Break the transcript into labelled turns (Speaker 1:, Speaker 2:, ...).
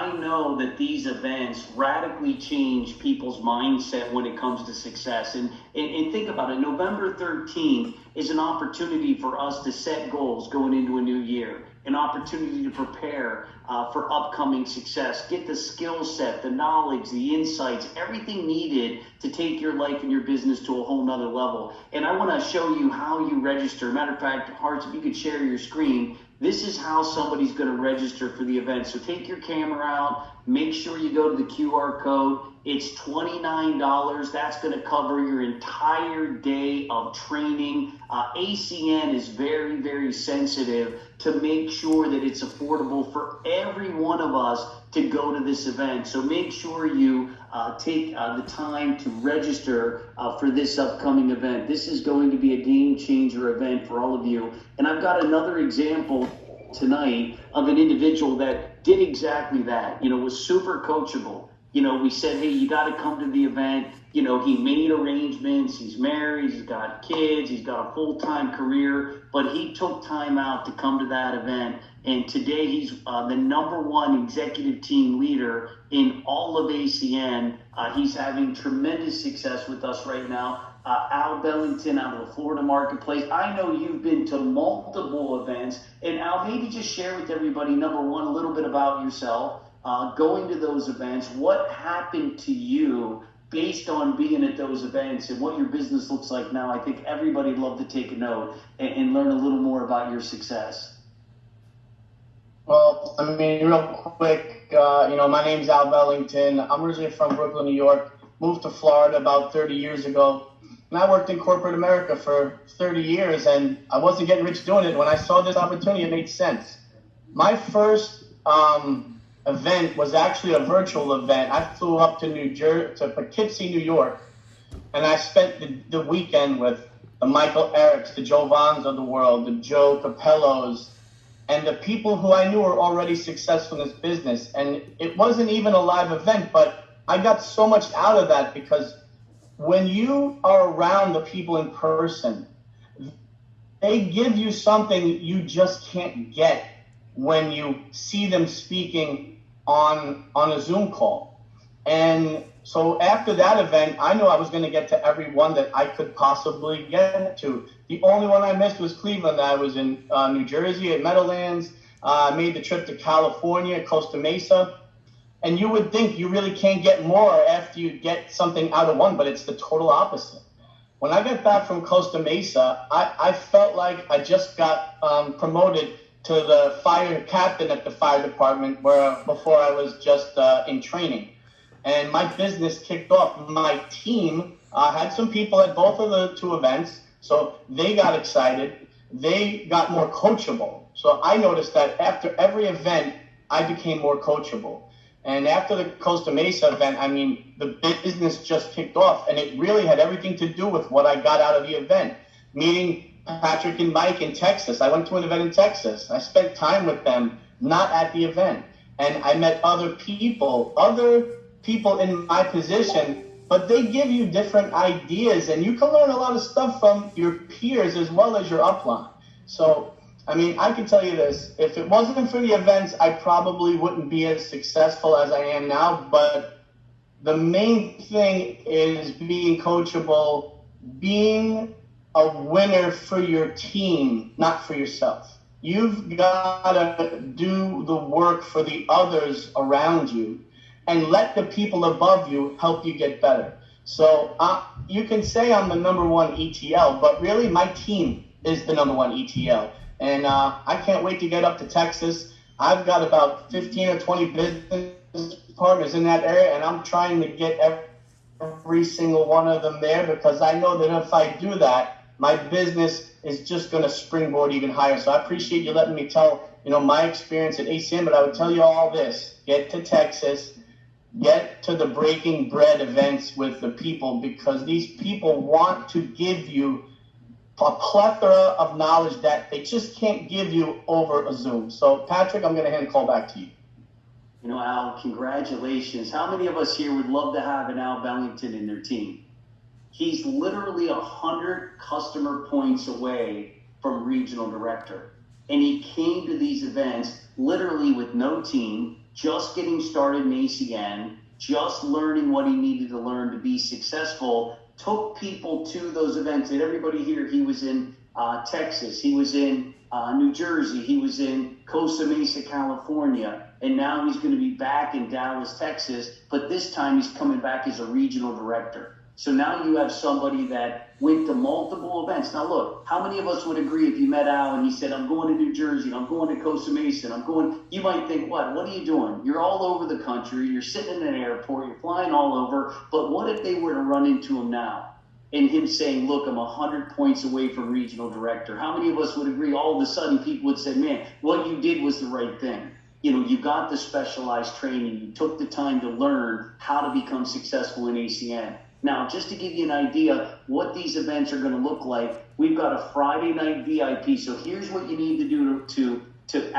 Speaker 1: I know that these events radically change people's mindset when it comes to success. And think about it, November 13th is an opportunity for us to set goals going into a new year, an opportunity to prepare for upcoming success, get the skill set, the knowledge, the insights, everything needed to take your life and your business to a whole nother level. And I want to show you how you register. Matter of fact, Hearts, if you could share your screen, this is how somebody's going to register for the event. So take your camera out, make sure you go to the QR code. It's $29. That's going to cover your entire day of training. ACN is very, very sensitive to make sure that it's affordable for every one of us to go to this event. So make sure you take the time to register for this upcoming event. This is going to be a game changer event for all of you. And I've got another example tonight of an individual that did exactly that, was super coachable. We said, hey, you got to come to the event. He made arrangements. He's married. He's got kids. He's got a full-time career. But he took time out to come to that event. And today he's the #1 executive team leader in all of ACN. He's having tremendous success with us right now. Al Bellington out of the Florida marketplace. I know you've been to multiple events. And Al, maybe just share with everybody, #1, a little bit about yourself. Going to those events, what happened to you based on being at those events and what your business looks like now? I think everybody'd love to take a note and learn a little more about your success.
Speaker 2: Well, real quick, my name's Al Bellington. I'm originally from Brooklyn, New York, moved to Florida about 30 years ago. And I worked in corporate America for 30 years, and I wasn't getting rich doing it. When I saw this opportunity, it made sense. My first event was actually a virtual event. I flew up to Poughkeepsie, New York, and I spent the weekend with the Michael Ericks, the Joe Vons of the world, the Joe Capellos, and the people who I knew were already successful in this business. And it wasn't even a live event, but I got so much out of that because when you are around the people in person, they give you something you just can't get when you see them speaking on a Zoom call. And so after that event, I knew I was going to get to every one that I could possibly get to. The only one I missed was Cleveland. I was in New Jersey at Meadowlands. I made the trip to California, Costa Mesa. And you would think you really can't get more after you get something out of one, but it's the total opposite. When I got back from Costa Mesa, I felt like I just got promoted to the fire captain at the fire department, where before I was just in training. And my business kicked off. My team had some people at both of the two events, so they got excited. They got more coachable. So I noticed that after every event, I became more coachable. And after the Costa Mesa event, the business just kicked off, and it really had everything to do with what I got out of the event. Meeting Patrick and Mike in Texas. I went to an event in Texas. I spent time with them, not at the event. And I met other people in my position, but they give you different ideas, and you can learn a lot of stuff from your peers as well as your upline. So, I can tell you this, if it wasn't for the events, I probably wouldn't be as successful as I am now, but the main thing is being coachable, being a winner for your team, not for yourself. You've got to do the work for the others around you and let the people above you help you get better. So you can say I'm the #1 ETL, but really my team is the #1 ETL. And I can't wait to get up to Texas. I've got about 15 or 20 business partners in that area, and I'm trying to get every single one of them there because I know that if I do that, my business is just going to springboard even higher. So I appreciate you letting me tell, my experience at ACN, but I would tell you all this. Get to Texas, get to the Breaking Bread events with the people, because these people want to give you a plethora of knowledge that they just can't give you over a Zoom. So Patrick, I'm going to hand the call back to you.
Speaker 1: Al, congratulations. How many of us here would love to have an Al Bellington in their team? He's literally 100 customer points away from regional director. And he came to these events literally with no team, just getting started in ACN, just learning what he needed to learn to be successful, took people to those events. And everybody here, he was in Texas, he was in New Jersey, he was in Costa Mesa, California, and now he's going to be back in Dallas, Texas, but this time he's coming back as a regional director. So now you have somebody that went to multiple events. Now look, how many of us would agree if you met Al and he said, I'm going to New Jersey, I'm going to Costa Mesa, I'm going, you might think, what are you doing? You're all over the country, you're sitting in an airport, you're flying all over, but what if they were to run into him now? And him saying, look, I'm 100 points away from regional director. How many of us would agree all of a sudden people would say, man, what you did was the right thing. You know, you got the specialized training. You took the time to learn how to become successful in ACN. Now, just to give you an idea what these events are going to look like, we've got a Friday night VIP. So here's what you need to do to